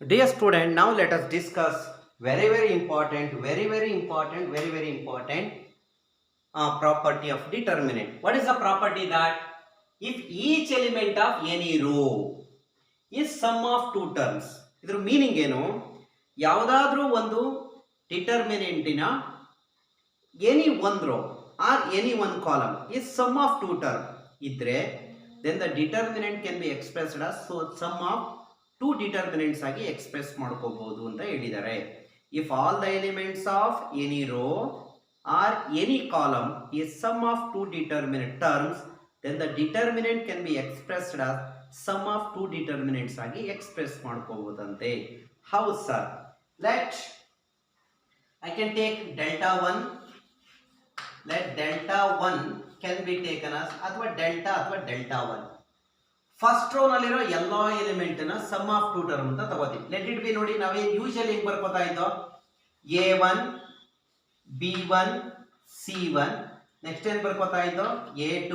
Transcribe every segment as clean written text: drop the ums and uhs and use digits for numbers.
Dear student, now let us discuss very important property of determinant. What is the property? That if each element of any row is sum of two terms. ಇದರ meaning ಏನು? ಯಾವುದಾದ್ರೂ ಒಂದು ಡಿಟರ್ಮಿನೆಂಟಿನ any one row or any one column is sum of two term ಇದ್ರೆ then the determinant can be expressed as sum of two determinants ಆಗಿ express ಮಾಡ್ಕೋಬಹುದು ಅಂತ ಹೇಳಿದ್ದಾರೆ. If all the elements of any row or any column is sum of two determinant terms, then the determinant can be expressed as sum of two determinants ಆಗಿ express ಮಾಡ್ಕೋಬಹುದಂತೆ. How sir? Let I can take delta 1. Let delta 1 can be taken as ಅಥವಾ delta 1. First row ನಲ್ಲಿರೋ ಎಲ್ಲಾ element ನ some of two term ಅಂತ ತಗೋತೀವಿ. Let it B ನೋಡಿ, ನಾವೇನು usually ಹೆಂಗ್ ಬರ್ಕೋತಾ ಇದ್ದೋ a1 b1 c1. ನೆಕ್ಸ್ಟ್ ಏನ್ ಬರ್ಕೋತಾ ಇದ್ದೋ a2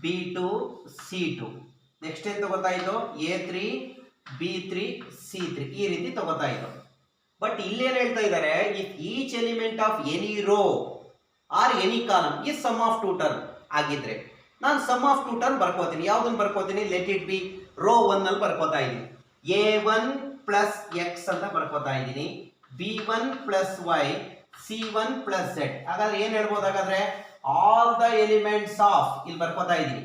b2 c2. ನೆಕ್ಸ್ಟ್ ಏನ್ ತಗೋತಾ ಇದ್ದೋ a3 b3 c3. ಈ ರೀತಿ ತಗೋತಾ ಇದ್ದೋ. ಬಟ್ ಇಲ್ಲೇನು ಹೇಳ್ತಾ ಇದ್ದಾರೆ, if each element of any row or any column is sum of two term ಆಗಿದ್ರೆ ನಾನು ಸಮ್ ಆಫ್ ಟೂ ಟರ್ಮ್ ಬರ್ಕೋತೀನಿ. ಯಾವ್ದನ್ನು ಬರ್ಕೋತೀನಿ? ಲೆಟ್ ಇಟ್ ಬಿ ರೋ 1 ನಲ್ಲಿ ಬರ್ಕೋತಾ ಇದ್ದೀನಿ. a1 ಪ್ಲಸ್ ಎಕ್ಸ್ ಅಂತ ಬರ್ಕೋತಾ ಇದ್ದೀನಿ, b1 plus Y, c1 plus Z. ಹಾಗಾದ್ರೆ ಏನ್ ಹೇಳ್ಬೋದು? ಹಾಗಾದ್ರೆ ಆಲ್ ದ ಎಲಿಮೆಂಟ್ಸ್ ಆಫ್ ಇಲ್ಲಿ ಬರ್ಕೋತಾ ಇದ್ದೀನಿ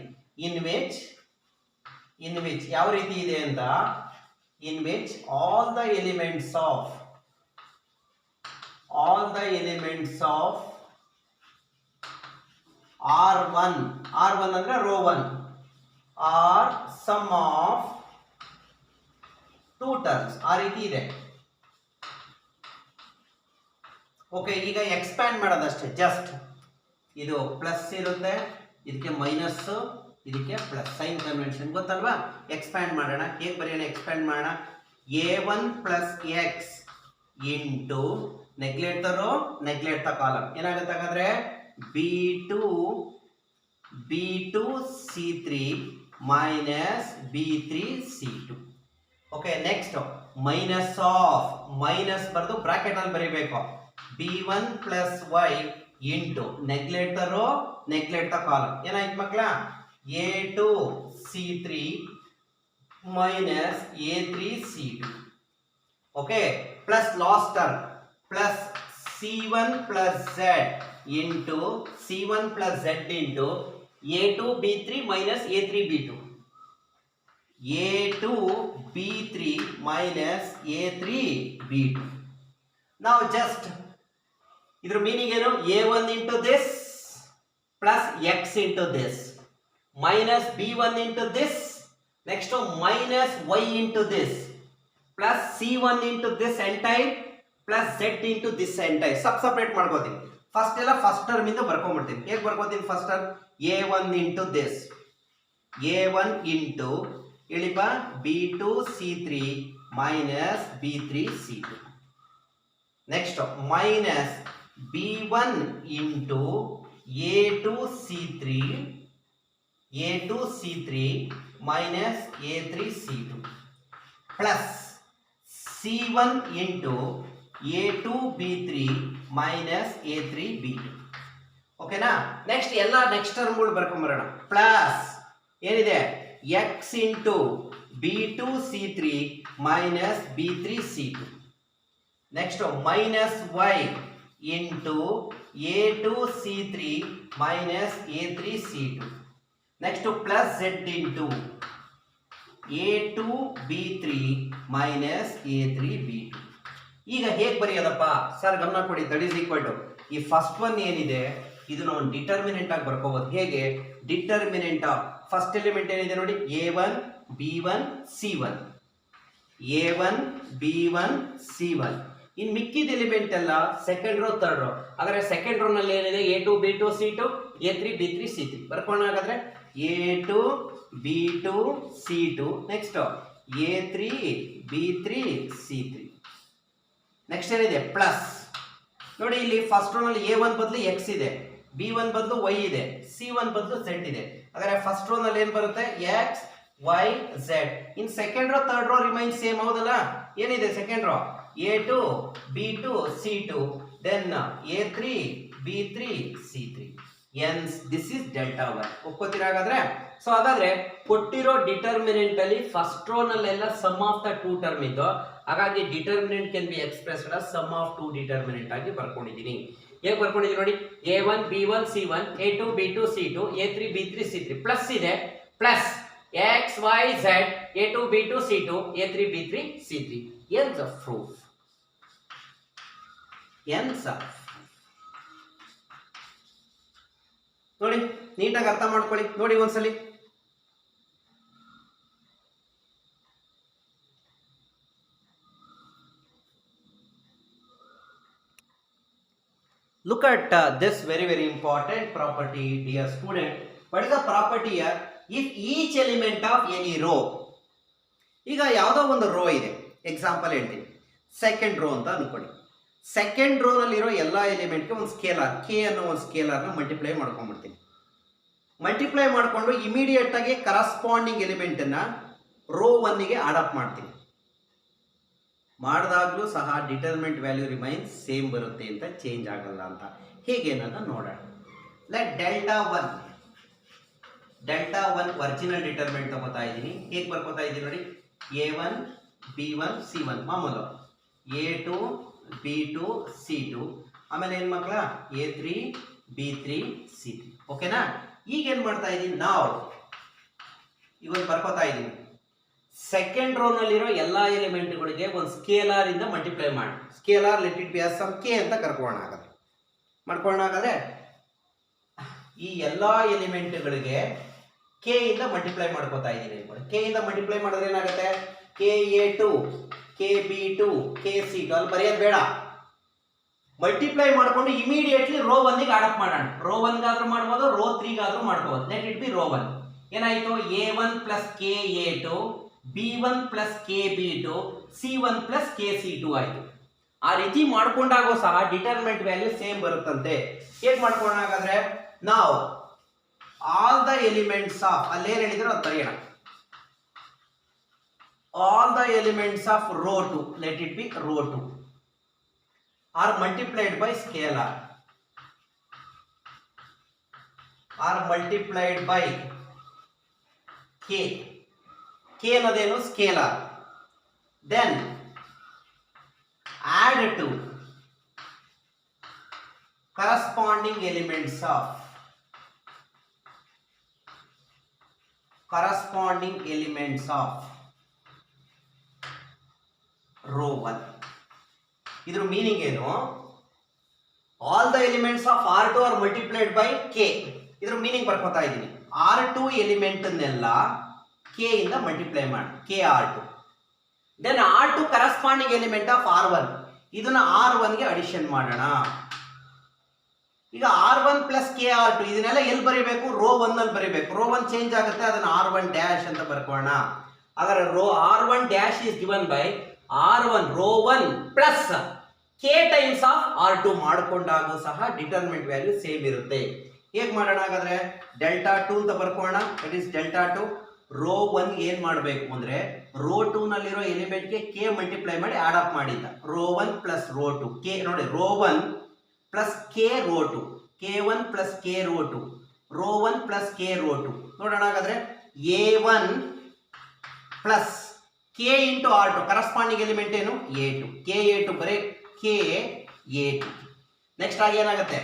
ಇನ್ ವಿಚ್ ಯಾವ ರೀತಿ ಇದೆ ಅಂತ, in which all the elements of R1 ಅಂದ್ರೆ row 1 are sum of two terms. ಆ ರೀತಿ ಇದೆ. ಓಕೆ, ಈಗ ಎಕ್ಸ್ಪ್ಯಾಂಡ್ ಮಾಡೋದಷ್ಟೇ. ಜಸ್ಟ್ ಇದು ಪ್ಲಸ್ ಇರುತ್ತೆ, ಇದಕ್ಕೆ ಮೈನಸ್, ಇದಕ್ಕೆ ಪ್ಲಸ್. ಸೈನ್ ಕನ್ವೆನ್ಷನ್ ಗೊತ್ತಲ್ವಾ? ಎಕ್ಸ್ಪ್ಯಾಂಡ್ ಮಾಡೋಣ. ಹೇಗೆ ಬರೆಯೋಣ? ಎಕ್ಸ್ಪ್ಯಾಂಡ್ ಮಾಡೋಣ. a1 plus x into neglect the row, neglect the column. ಏನಾಗುತ್ತೆ ಹಾಗಾದ್ರೆ? b2 c3 minus b3 c2. Okay, next minus of, minus ಬರೆದು ಬ್ರಾಕೆಟ್ ಅಲ್ಲಿ ಬರೀಬೇಕು. b1 plus y into neglect the row, neglect the column. ಏನಾಯ್ತು ಮಕ್ಕಳ? a2 c3 minus a3 c2. Okay, plus last term plus c1 plus z into c1 plus z into a2 b3 minus a3 b2. a2 b3 minus a3 b2. ನಾವು just ಇದ್ರ meaning ಏನು? a1 into this plus x into this minus b1 into this, next minus y into this plus c1 into this entire plus z into this entire. Separate ಮಾಡ್ಕೋತೀನಿ. First ಎಲ್ಲ first term ಇಂದ ಬರ್ಕೊಂಡ್ಬಿಡ್ತೀನಿ. ಹೇಗೆ ಬರ್ಕೋತೀನಿ? First term a1 into this, a1 into ಇಳಿಪ b2 c3 minus b3 c2. Next minus b1 into a2 c3 minus a3 c2 plus c1 into a2 b3 minus a3 b2. ಓಕೆನಾ? Next ಎಲ್ಲ next ಟರ್ಮ್ಗಳು ಬರ್ಕೊಂಬರೋಣ. Plus ಏನಿದೆ? x into b2 c3 minus b3 c2. Next minus y into a2 c3 minus a3 c2. Next plus z into a2 b3 minus a3 b2. ಈಗ ಹೇಗೆ ಬರೆಯೋದಪ್ಪ sir? ಗಮನ ಕೊಡಿ. That is equal to ಈ first one ಏನಿದೆ ಇದು ನಾವು determinant ಆಗಿ ಬರ್ಕೋಬಹುದು. ಹೇಗೆ? ಡಿಟರ್ಮಿನೆಂಟ್ ಆಫ್ ಫಸ್ಟ್ ಎಲಿಮೆಂಟ್ ಏನಿದೆ ನೋಡಿ, a1 b1 c1, a1 b1 c1. ಇನ್ ಮಿಕ್ಕಿದ ಎಲಿಮೆಂಟ್ ಎಲ್ಲ ಸೆಕೆಂಡ್ ರೋ ಥರ್ಡ್ ರೋ. ಹಾಗಾದ್ರೆ ಸೆಕೆಂಡ್ ರೋ ನಲ್ಲಿ ಏನಿದೆ? a2 b2 c2 a3 b3 c3 ಬರ್ಕೋಣ. ಹಾಗಾದ್ರೆ a2 b2 c2, next a3 b3 c3. Next ಏನಿದೆ? Plus ನೋಡಿ, ಇಲ್ಲಿ ಫಸ್ಟ್ ರೋ ನಲ್ಲಿ a1 ಬದಲು x ಇದೆ, b1 ಬದಲು y ಇದೆ, c1 ಬದಲು z ಇದೆ. ಹಾಗಾದ್ರೆ ಫಸ್ಟ್ ರೋ ನಲ್ಲಿ ಏನ್ ಬರುತ್ತೆ? x y z. In second row third row remain same ಹೌದಲ್ಲ. ಏನಿದೆ second row a2 b2 c2 then a3 b3 c3. Hence this is delta 1. ಒಪ್ಕೋತೀರಾ ಹಾಗಾದ್ರೆ? ಸೊ ಹಾಗಾದ್ರೆ ಕೊಟ್ಟಿರೋ ಡಿಟರ್ಮಿನೆಂಟ್ ಅಲ್ಲಿ ಫಸ್ಟ್ ರೋ ನಲ್ಲೆಲ್ಲ sum of the two term ಇತ್ತು, ಹಾಗಾಗಿ determinant can be expressed as sum of two determinant ಆಗಿ ಬರ್ಕೊಂಡಿದ್ದೀನಿ. ಹೇಗೆ ಬರ್ಕೊಂಡಿದ್ದೀನಿ ನೋಡಿ, a1 b1 c1 a2 b2 c2 a3 b3 c3 plus ಇದೆ, plus x y z a2 b2 c2 a3 b3 c3. ends of proof. ends of ನೋಡಿ, ನೀಟಾಗಿ ಅರ್ಥ ಮಾಡ್ಕೊಳ್ಳಿ. ನೋಡಿ ಒಂದ್ಸಲಿ look at this very important property, dear student. What is the property here? If each element of any row, ಈಗ ಯಾವುದೋ ಒಂದು rho ಇದೆ, ಎಕ್ಸಾಂಪಲ್ ಹೇಳ್ತೀನಿ, ಸೆಕೆಂಡ್ ರೋ ಅಂತ ಅನ್ಕೊಳ್ಳಿ. ಸೆಕೆಂಡ್ ರೋ ನಲ್ಲಿರೋ ಎಲ್ಲ ಎಲಿಮೆಂಟ್ಗೆ ಒಂದು ಸ್ಕೇಲಾರ್ ಕೆ ಅನ್ನೋ ಒಂದು ಸ್ಕೇಲಾರ್ನ ಮಲ್ಟಿಪ್ಲೈ ಮಾಡ್ಕೊಂಡ್ಬಿಡ್ತೀನಿ. ಮಲ್ಟಿಪ್ಲೈ ಮಾಡಿಕೊಂಡು ಇಮಿಡಿಯೇಟ್ ಆಗಿ ಕರಸ್ಪಾಂಡಿಂಗ್ ಎಲಿಮೆಂಟ್ ಅನ್ನ ರೋ ಒನ್ನಿಗೆ ಅಡಾಪ್ಟ್ ಮಾಡ್ತೀನಿ. ಮಾಡಿದಾಗಲೂ ಸಹ ಡಿಟರ್ಮಿನೆಂಟ್ ವ್ಯಾಲ್ಯೂ ರಿಮೈನ್ಸ್ ಸೇಮ್ ಬರುತ್ತೆ ಅಂತ, ಚೇಂಜ್ ಆಗಲ್ಲ ಅಂತ. ಹೇಗೆ ಅನ್ನೋದನ್ನ ನೋಡೋಣ. Let delta one original determinant ತಗೋತಾ ಇದ್ದೀನಿ. ಹೇಗೆ ಬರ್ಕೋತಾ ಇದ್ದೀನಿ ನೋಡಿ, a1 b1 c1 ಮಾಮೂಲು, a2 b2 c2, ಆಮೇಲೆ ಏನು ಮಕ್ಕಳ a3 b3 c3. ಓಕೆನಾ? ಈಗ ಏನು ಮಾಡ್ತಾ ಇದ್ದೀನಿ, ನಾವು ಇವತ್ತು ಬರ್ಕೋತಾ ಇದ್ದೀನಿ. ಸೆಕೆಂಡ್ ರೋ ನಲ್ಲಿರೋ ಎಲ್ಲಾ ಎಲಿಮೆಂಟ್ಗಳಿಗೆ ಒಂದು ಸ್ಕೇಲಾರ್ ಇಂದ ಮಲ್ಟಿಪ್ಲೈ ಮಾಡಿ, scalar let it be as some K ಅಂತ ಮಾಡ್ಕೊಳ್ಳೋಣ. ಈ ಎಲ್ಲಾ ಎಲಿಮೆಂಟ್ಗಳಿಗೆ ಕೆ ಇಂದ ಮಲ್ಟಿಪ್ಲೈ ಮಾಡ್ಕೋತಾ ಇದ್ದೀನಿ. ಕೆ ಇಂದ ಮಲ್ಟಿಪ್ಲೈ ಮಾಡಿದ್ರೆ ಏನಾಗುತ್ತೆ, K a2 K b2 K c2 ಅಲ್ಲಿ ಬರೆಯೋದು ಬೇಡ. ಮಲ್ಟಿಪ್ಲೈ ಮಾಡ್ಕೊಂಡು ಇಮಿಡಿಯೇಟ್ಲಿ ರೋ ಒನ್ನಿಗೆ ಅಡಾಪ್ಟ್ ಮಾಡೋಣ. ರೋ ಒನ್ಗಾದ್ರೂ ಮಾಡ್ಬೋದು, ರೋ 3ಗಾದ್ರೂ ಮಾಡ್ಬೋದು. Let it be row 1. ಏನಾಯ್ತು, a1 plus K a2 b1 ಪ್ಲಸ್ ಕೆ b2 c1 ಪ್ಲಸ್ ಕೆ c2 ಆಯ್ತು. ಆ ರೀತಿ ಮಾಡ್ಕೊಂಡಾಗೋ ಸಹ ಡಿಟರ್ಮಿನೆಂಟ್ ವ್ಯಾಲ್ಯೂ ಸೇಮ್ ಬರುತ್ತಂತೆ. ಹೇಗೆ ಮಾಡ್ಕೊಳ್ಳೋಣ ಹಾಗಾದ್ರೆ, ನಾವು ಆಲ್ ದ ಎಲಿಮೆಂಟ್ಸ್ ಆಫ್, ಅಲ್ಲೇನು ಹೇಳಿದ್ರು ಅದು ಬರೆಯೋಣ. All the elements of row 2, let it be row 2, are multiplied by scalar, are multiplied by k. k ಅನ್ನೋದೇನು, scalar. then add to corresponding elements of row 1. ಇದ್ರ ಮೀನಿಂಗ್ ಏನು, all the elements of R2 are multiplied by K. ಇದ್ರ meaning ಬರ್ಕೋತಾ ಇದ್ದೀನಿ, R2 element ಅನ್ನೆಲ್ಲ K ಇಂದ multiply ಮಾಡಿ, K R2. Then R2 corresponding element of R1, ಇದನ್ನ R1 ಗೆ ಅಡಿಷನ್ ಮಾಡೋಣ. ಈಗ R1 ಪ್ಲಸ್ ಕೆ R2 ಇದನ್ನೆಲ್ಲ ಎಲ್ಲಿ ಬರೀಬೇಕು, ರೋ 1 ಅಲ್ಲಿ ಬರೀಬೇಕು. ರೋ 1 ಚೇಂಜ್ ಆಗುತ್ತೆ, ಅದನ್ನ R1 ಡ್ಯಾಶ್ ಅಂತ ಬರ್ಕೋಣ. ಹಾಗಾದ್ರೆ row R1 dash is given by R1 row 1 plus K times of R2 ಮಾಡಿಕೊಂಡಾಗೂ ಸಹ ಡಿಟರ್ಮಿನೆಂಟ್ ವ್ಯಾಲ್ಯೂ ಸೇಮ್ ಇರುತ್ತೆ. ಹೇಗೆ ಮಾಡೋಣ ಹಾಗಾದ್ರೆ, ಡೆಲ್ಟಾ 2 ಅಂತ ಬರ್ಕೋಣ. It is delta 2. ರೋ 1 ಏನ್ ಮಾಡಬೇಕು ಅಂದ್ರೆ, ರೋ 2 ನಲ್ಲಿರೋ ಎಲಿಮೆಂಟ್ಗೆ ಕೆ ಮಲ್ಟಿಪ್ಲೈ ಮಾಡಿ ಆಡ್ ಅಪ್ ಮಾಡಿದ್ದ. ರೋ 1 ಪ್ಲಸ್ ರೋ 2 ಕೆ ನೋಡಿ, row 1 plus k row 2 k1 plus k row 2 row 1 plus k row 2. ನೋಡೋಣ ಹಾಗಾದ್ರೆ, a1 plus k into R2 corresponding element ಏನು, a2 ಕೆ a2 ಬರೀ K a2. Next ಆಗಿ ಏನಾಗುತ್ತೆ,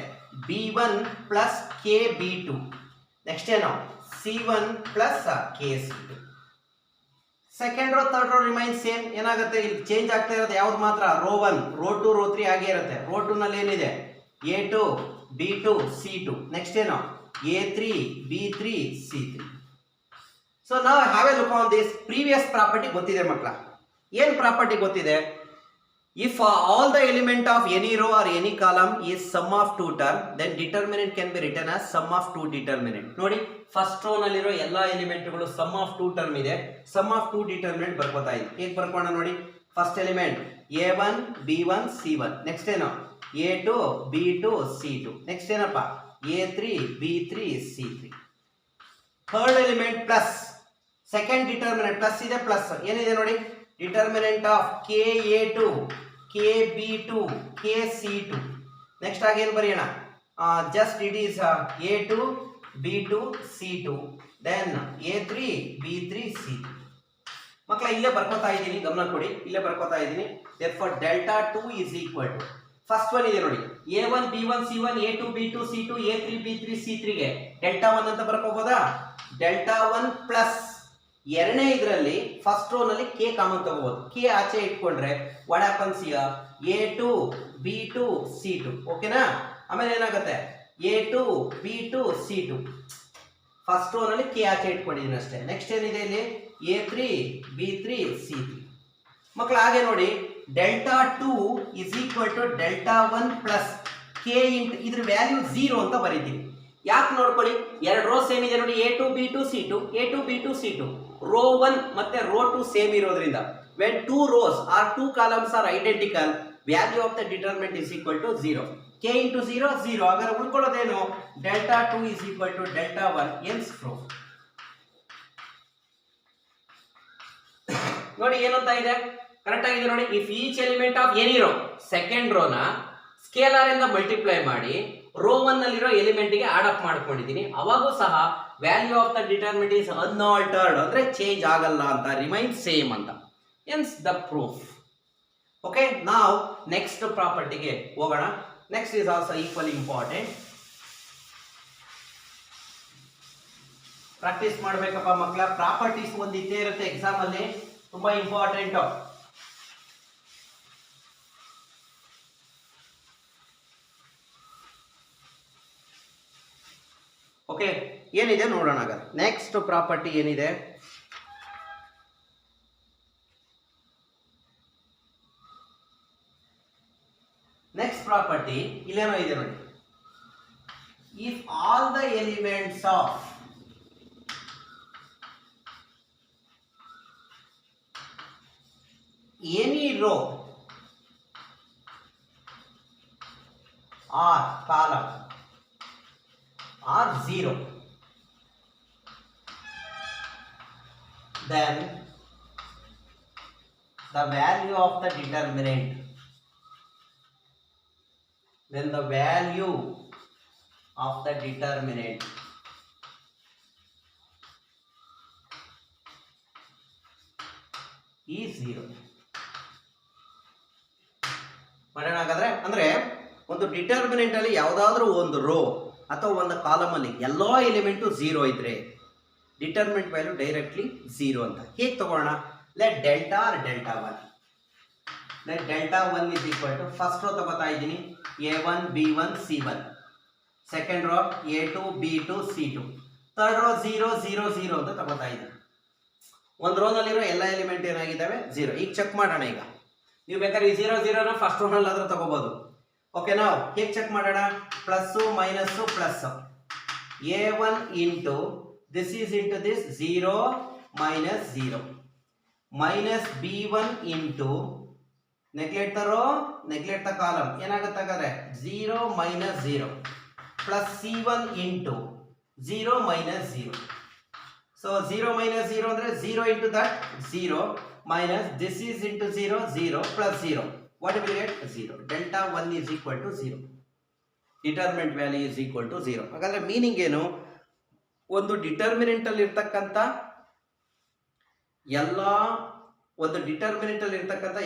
b1 ಪ್ಲಸ್ K b2. Next ಏನು, c1 ಪ್ಲಸ್ K c2. Second row third row remain same. ಏನಾಗುತ್ತೆ, ಇಲ್ಲಿ ಚೇಂಜ್ ಆಗ್ತಾ ಇರೋದು ಯಾವ್ದು ಮಾತ್ರ, ರೋ 1 ರೋ 2 ರೋ 3 ಆಗೇ ಇರುತ್ತೆ. ರೋ 2 ನಲ್ಲಿ ಏನಿದೆ, a2 b2 c2. ನೆಕ್ಸ್ಟ್ ಏನು, a3 b3 c3. ಸೊ ನಾವು have a look on this. Previous property ಗೊತ್ತಿದೆ ಮಕ್ಕಳ. ಏನು ಪ್ರಾಪರ್ಟಿ ಗೊತ್ತಿದೆ, if all the element of any row or any column is sum of two term, then determinant can be return as sum of two determinant. ನೋಡಿ, first row ನಲ್ಲಿರೋ ಎಲ್ಲ ಎಲಿಮೆಂಟ್ಗಳು sum of two term ಇದೆ, sum of two determinant ಬರ್ಕೋತಾ ಇದೆ. ಹೇಗೆ ಬರ್ಕೋಣ ನೋಡಿ, first element a1 b1 c1. Next ಏನು, a2 b2 c2. ನೆಕ್ಸ್ಟ್ ಏನಪ್ಪ, a3 b3 c3. Third element plus second determinant plus ಇದೆ, ಪ್ಲಸ್ ಏನಿದೆ ನೋಡಿ, determinant of KA2 KB2 KC2. Next ಆಗಿ ಏನು ಬರೆಯೋಣ, just it is A2 B2 C2 then A3 B3 C2. ಮಕ್ಕಳ ಇಲ್ಲೇ ಬರ್ಕೋತಾ ಇದ್ದೀನಿ, ಗಮನ ಕೊಡಿ, ಇಲ್ಲೇ ಬರ್ಕೋತಾ ಇದ್ದೀನಿ. therefore delta 2 is equal to first one ಇದೆ ನೋಡಿ, A1 B1 C1 A2 B2 C2 A3 B3 C3 ಗೆ ಡೆಲ್ಟಾ 1 ಅಂತ ಬರ್ಕೋಬೋದಾ, ಡೆಲ್ಟಾ 1 ಪ್ಲಸ್ ಎರಡನೇ ಇದರಲ್ಲಿ ಫಸ್ಟ್ ರೋ ನಲ್ಲಿ K ಕಾಮನ್ ತಗೋಬಹುದು. K ಆಚೆ ಇಟ್ಕೊಂಡ್ರೆ what happens here, A2 B2 C2. ಓಕೆನಾ, ಆಮೇಲೆ ಏನಾಗುತ್ತೆ A2 B2 C2. First row ನಲ್ಲಿ K ಆಚೆ ಇಟ್ಕೊಂಡಿದ್ದೀನಿ ಅಷ್ಟೇ. ನೆಕ್ಸ್ಟ್ ಏನಿದೆ ಇಲ್ಲಿ A3 B3 C3. ಮಕ್ಕಳು ಹಾಗೆ ನೋಡಿ, delta 2 is equal to delta 1 plus K into ಇದ್ರ ವ್ಯಾಲ್ಯೂ 0 ಅಂತ ಬರೀತೀವಿ. ಯಾಕೆ ನೋಡ್ಕೊಳ್ಳಿ, ಎರಡು ರೋ ಸೇಮ್ ಇದೆ ನೋಡಿ, A2 B2 C2 A2 B2 C2. Rho 1 ಮತ್ತೆ ರೋ 2 ಸೇಮ್ ಇರೋದ್ರಿಂದ when two rows or two columns are identical, value of the determinant is equal to 0. K into 0 0. ಹಾಗಾದ್ರೆ ಉಳ್ಕೊಳ್ಳೋದೇನು, delta 2 is equal to delta 1. hence proof. ನೋಡಿ ಏನಂತ ಇದೆ, correct ಆಗಿದೆ ನೋಡಿ. If each element of any row, second ರೋನ scalar ಇಂದ multiply ಮಾಡಿ ರೋ 1 ನಲ್ಲಿರೋ ಎಲಿಮೆಂಟ್ ಗೆ ಆಡ್ ಅಪ್ ಮಾಡ್ಕೊಂಡಿದ್ದೀನಿ, ಅವಾಗೂ ಸಹ value of the determinant is unaltered, ಅಂದ್ರೆ ಚೇಂಜ್ ಆಗಲ್ಲ ಅಂತ, ರಿಮೈನ್ ಸೇಮ್ ಅಂತ. hence the proof. okay, now next property ಗೆ ಹೋಗೋಣ. next is also equally important. Practice ಮಾಡಬೇಕಪ್ಪ ಮಕ್ಕಳ, ಪ್ರಾಪರ್ಟೀಸ್ ಒಂದು ಇದ್ದೇ ಇರುತ್ತೆ ಎಕ್ಸಾಮ್ ಅಲ್ಲಿ, ತುಂಬಾ ಇಂಪಾರ್ಟೆಂಟ್. ಓಕೆ, ಏನಿದೆ ನೋಡೋಣ. ನೆಕ್ಸ್ಟ್ ಪ್ರಾಪರ್ಟಿ ಏನಿದೆ, ನೆಕ್ಸ್ಟ್ ಪ್ರಾಪರ್ಟಿ ಇಲ್ಲೇನೋ ಇದೆ ನೋಡಿ, if all the elements of any row or column are 0, then the value of the determinant, then the value of the determinant is 0. ಮಾಡೋಣ ಹಾಗಾದ್ರೆ. ಅಂದ್ರೆ ಒಂದು ಡಿಟರ್ಮಿನೆಂಟ್ ಅಲ್ಲಿ ಯಾವುದಾದ್ರೂ ಒಂದು ರೋ ಅಥವಾ ಒಂದು ಕಾಲಮ್ ಅಲ್ಲಿ ಎಲ್ಲಾ ಎಲಿಮೆಂಟು 0 ಇದ್ರೆ ಡಿಟರ್ಮಿನೆಂಟ್ ವ್ಯಾಲ್ಯೂ ಡೈರೆಕ್ಟ್ಲಿ 0 ಅಂತ. ಹೇಗೆ ತಗೋಣ, let delta or delta 1, let delta 1 is equal to first row ತಗೋತಾ ಇದ್ದೀನಿ A1 B1 C1, second row A2 B2 C2, third row 0 0 0 ಅಂತ ತಗೋತಾ ಇದ್ದೀನಿ. ಒಂದು ರೋ ನಲ್ಲಿರೋ ಎಲ್ಲ ಎಲಿಮೆಂಟ್ ಏನಾಗಿದ್ದಾವೆ 0. ಈಗ ಚೆಕ್ ಮಾಡೋಣ. ಈಗ ನೀವು ಬೇಕಾದ್ರೆ ಈ 0 0 ನ ಫಸ್ಟ್ ರೋ ನಲ್ಲಿ ಆದ್ರೂ ತಗೋಬಹುದು. ಓಕೆ, ನಾವು ಹೇಗೆ ಚೆಕ್ ಮಾಡೋಣ, plus minus plus, A1 into this is into this 0 minus 0 minus B1 into neglect the row neglect the column, ಏನಾಗುತ್ತೆ ಹಾಗಾದ್ರೆ 0 minus 0 plus C1 into 0 minus 0. So 0 minus 0 ಅಂದ್ರೆ 0 into that 0 minus this is into 0 0 plus 0, what will get 0. delta 1 is equal to 0, determinant value is equal to 0. ಹಾಗಾದ್ರೆ meaning ಏನು, ಒಂದು determinant ಅಲ್ಲಿ ಇರ್ತಕ್ಕಂಥ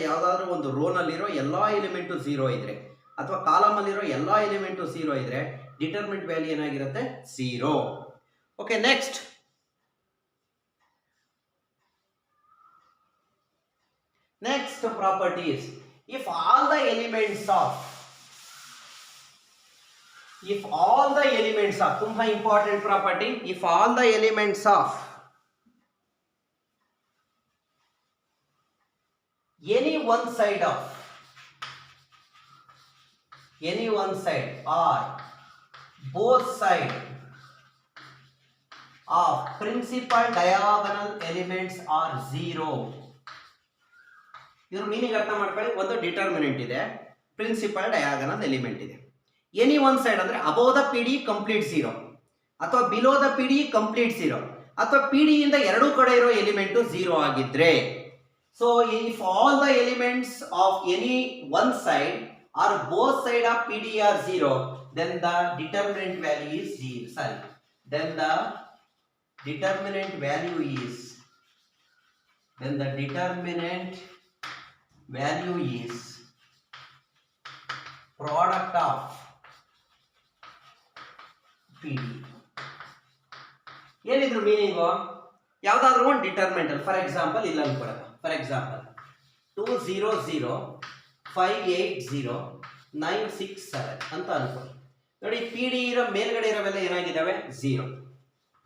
ಯಾವುದಾದ್ರೂ ಒಂದು ರೋ ನಲ್ಲಿರೋ ಎಲ್ಲಾ ಎಲಿಮೆಂಟು 0 ಇದ್ರೆ ಅಥವಾ ಕಾಲಮ್ ಅಲ್ಲಿರೋ ಎಲ್ಲಾ ಎಲಿಮೆಂಟು 0 ಇದ್ರೆ ಡಿಟರ್ಮಿನೆಂಟ್ ವ್ಯಾಲ್ಯೂ ಏನಾಗಿರುತ್ತೆ 0. Okay, next property is if all the elements of ತುಂಬಾ important property, if all the elements of any one side or both side of principal diagonal elements are 0. ಇದ್ರ meaning ಅರ್ಥ ಮಾಡ್ಕೊಳ್ಳಿ. ಒಂದು determinant ಇದೆ, principal diagonal element ಇದೆ. Any one side ಅಂದ್ರೆ above the PD complete 0 ಅಥವಾ below the PD complete 0 ಅಥವಾ P D ಇಂದ ಎರಡೂ ಕಡೆ ಇರೋ ಎಲಿಮೆಂಟು 0 ಆಗಿದ್ರೆ, so if all the elements of any one side or both side of P D are 0, then the determinant value is 0. Sorry, then the determinant value is product of PD. ಏನಿದ್ರು meaning? ಯಾವ್ದಾದ್ರು ಒಂದು determinant, for example ಇಲ್ಲ ಅನ್ಕೊಳ, for example 200580967 ಅಂತ ಅನ್ಕೊಳ್ಳಿ. ನೋಡಿ, P D ಇರೋ ಮೇಲ್ಗಡೆ ಇರೋವೆಲ್ಲ ಏನಾಗಿದ್ದಾವೆ 0.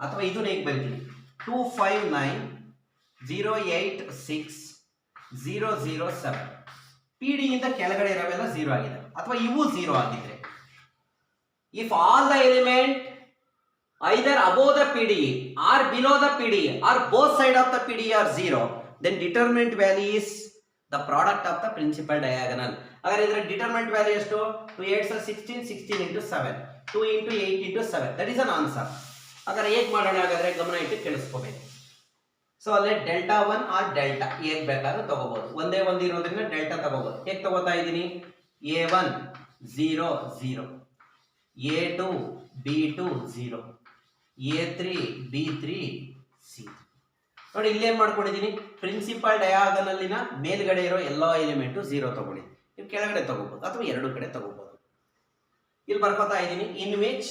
ಅಥವಾ ಇದನ್ನ ಹೇಗೆ ಬರೀತೀನಿ, 259086007. ಪಿ ಡಿ ಇಂದ ಕೆಳಗಡೆ ಇರೋವೆಲ್ಲ 0 ಆಗಿದೆ, ಅಥವಾ ಇವು 0 ಆಗಿದ್ರೆ, if all the element either above the PD or below the PD or both side of the PD are 0, then determinant value is the product of the principal diagonal. अगर इधर determinant value is 2 8 16 16 into 7 2 into 8 into 7, that is an answer. अगर एक ಮಾಡೋಣ ಹಾಗಾದ್ರೆ ಗಮನ ಇಟ್ಟು ಕೇಳಿಸ್ಕೋಬೇಕು. So ಅಲ್ಲಿ delta 1 R delta ಹೇಗೆ ಬೇಕಾದ್ರೂ ತಗೋಬಹುದು, ಒಂದೇ ಒಂದು ಇರೋದ್ರಿಂದ ಡೆಲ್ಟಾ ತಗೋಬಹುದು. ಹೇಗೆ ತಗೋತಾ ಇದ್ದೀನಿ, a1 0 0, a2 b2 0, a3 b3 c3. ನೋಡಿ ಇಲ್ಲಿ ಏನ್ ಮಾಡ್ಕೊಂಡಿದ್ದೀನಿ, ಪ್ರಿನ್ಸಿಪಲ್ ಡಯಾಗನಲ್ಲಿನ ಮೇಲ್ಗಡೆ ಇರೋ ಎಲ್ಲಾ ಎಲಿಮೆಂಟು 0 ತಗೊಂಡಿದ್ದೀನಿ. ನೀವು ಕೆಳಗಡೆ ತಗೋಬಹುದು ಅಥವಾ ಎರಡು ಕಡೆ ತಗೋಬಹುದು. ಇಲ್ಲಿ ಬರ್ಕೋತಾ ಇದ್ದೀನಿ, ಇನ್ which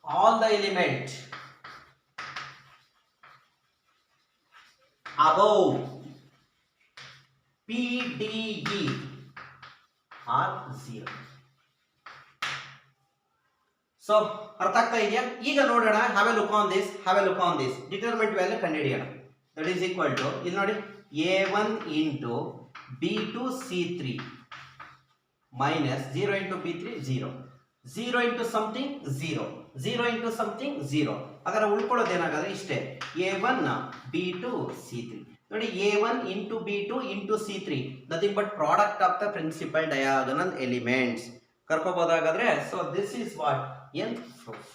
all the element above PDE are 0. So ಅರ್ಥ ಆಗ್ತಾ ಇದೆಯಾ? ಈಗ ನೋಡೋಣ, have a look on this determinant value ಕಂಡುಹಿಡಿಯೋಣ. ದಟ್ ಈಸ್ ಈಕ್ವಲ್ ಟು, ಇಲ್ಲಿ ನೋಡಿ, a1 into b2 c3 minus 0 into b3 0, 0 into something 0, 0 into something 0. ಹಾಗಾದ್ರೆ ಉಳ್ಕೊಳ್ಳೋದು ಏನಾಗದ್ರೆ ಇಷ್ಟೇ, a1 b2 c3. ನೋಡಿ, a1 into b2 into c3 nothing but product of the principal diagonal elements. ಕರ್ಕೋಬಹುದಾಗಾದ್ರೆ, so this is what nth proof.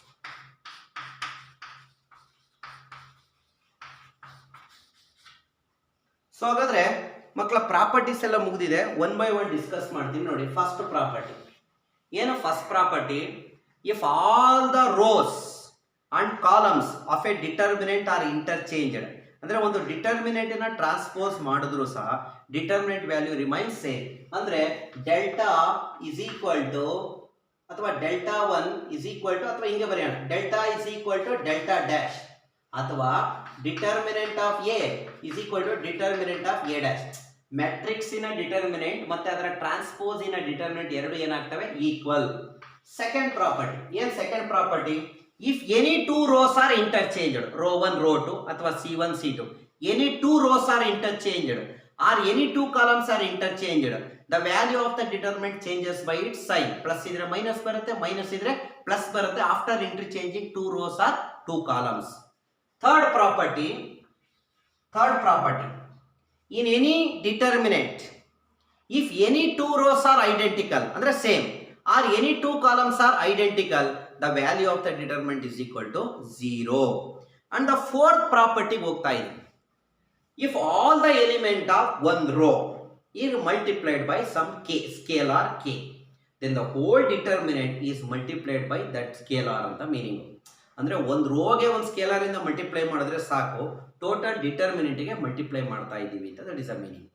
So ಹಾಗಾದ್ರೆ ಮಕ್ಕಳ properties ಎಲ್ಲ ಮುಗಿದಿದೆ, one by one discuss ಮಾಡ್ತೀನಿ. ನೋಡಿ, ಫಸ್ಟ್ ಪ್ರಾಪರ್ಟಿ ಏನು? First property, if all the rows and columns of a determinant are interchanged, ಅಂದ್ರೆ ಒಂದು ಡಿಟರ್ಮಿನೆಂಟ್ ನ ಟ್ರಾನ್ಸ್ಪೋಸ್ ಮಾಡಿದ್ರು ಸಹ ಡಿಟರ್ಮಿನೆಂಟ್ ವ್ಯಾಲ್ಯೂ ರಿಮೈನ್ಸ್ ಸೇಮ್. ಅಂದ್ರೆ ಡೆಲ್ಟಾ ಇಸ್ ಈಕ್ವಲ್ ಟು ಅಥವಾ ಡೆಲ್ಟಾ 1 ಇಸ್ ಈಕ್ವಲ್ ಟು, ಅಥವಾ ಹಿಂಗೆ ಬರೆಯೋಣ, delta is equal to delta dash, ಅಥವಾ determinant of A is equal to determinant of A dash. Matrix ಇನ ಡಿಟರ್ಮಿನೆಂಟ್ ಮತ್ತೆ ಅದರ ಟ್ರಾನ್ಸ್ಪೋಸ್ ಇನ ಡಿಟರ್ಮಿನೆಂಟ್ ಎರಡು ಏನಾಗ್ತವೆ, ಈಕ್ವಲ್. ಸೆಕೆಂಡ್ ಪ್ರಾಪರ್ಟಿ ಏನ್? Second property, if any two rows are interchanged, row 1 row 2 ಅಥವಾ c1 c2, any two rows are interchanged or any two columns are interchanged, the value of the determinant changes by its sign. Plus ಇದ್ರೆ minus ಬರುತ್ತೆ, minus ಇದ್ರೆ plus ಬರುತ್ತೆ after interchanging two rows or two columns. Third property, in any determinant if any two rows are identical ಅಂದ್ರೆ same, R any two columns are identical, the value of the determinant is equal to 0. and the fourth property ಹೋಗ್ತಾ ಇದೆ, if all the element of one row is multiplied by some k, scalar k, then the whole determinant is multiplied by that scalar ಅಂತ meaning. ಅಂದ್ರೆ ಒಂದು ರೋಗೆ ಒಂದು scalar ಇಂದ multiply ಮಾಡಿದ್ರೆ ಸಾಕು, total determinant ಗೆ ಮಲ್ಟಿಪ್ಲೈ ಮಾಡ್ತಾ ಇದ್ದೀವಿ ಅಂತ, that is a meaning.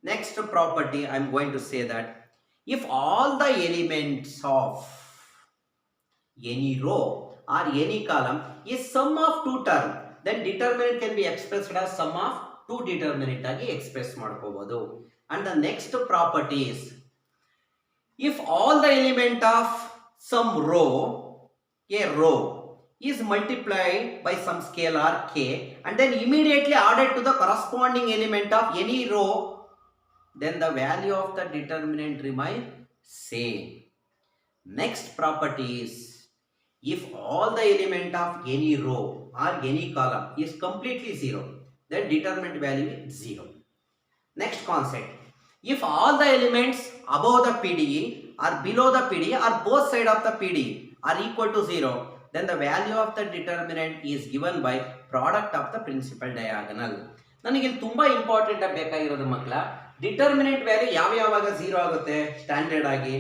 Next property I am going to say that if all the elements of any row or any column is sum of two term, then determinant can be expressed as sum of two determinant ಆಗಿ express ಮಾಡ್ಕೋಬಹುದು. And the next property is, if all the element of some row, a row is multiplied by some scalar k and then immediately added to the corresponding element of any row, then the value of the determinant remains same. Next property is, if all the element of any row or any column is completely 0, then determinant value is 0. Next concept, if all the elements above the PDE or below the PDE or both side of the PDE are equal to 0, then the value of the determinant is given by product of the principal diagonal. ನನಗೆ ಇಲ್ಲಿ ತುಂಬಾ important ಆಗಿ ಬೇಕಾಗಿರೋದು ಮಕ್ಕಳ, determinant value ಯಾವಾಗ zero ಆಗುತ್ತೆ standard ಆಗಿ,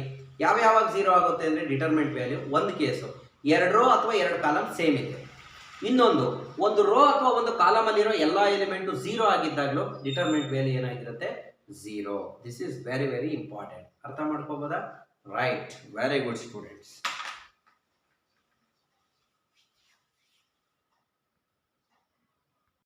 ಯಾವಾಗ ಝೀರೋ ಆಗುತ್ತೆ ಅಂದರೆ ಡಿಟರ್ಮಿನೆಂಟ್ ವ್ಯಾಲ್ಯೂ ಒಂದು ಕೇಸು 2 ರೋ ಅಥವಾ 2 ಕಾಲಮ್ ಸೇಮ್ ಇದೆ, ಇನ್ನೊಂದು ಒಂದು ರೋ ಅಥವಾ ಒಂದು ಕಾಲಮ್ ಅಲ್ಲಿರೋ ಎಲ್ಲ ಎಲಿಮೆಂಟು ಝೀರೋ ಆಗಿದ್ದಾಗಲೂ ಡಿಟರ್ಮಿನೆಂಟ್ ವ್ಯಾಲ್ಯೂ ಏನಾಗಿರುತ್ತೆ zero. This is very very important. ಅರ್ಥ ಮಾಡ್ಕೋಬೋದಾ? Right, very good students.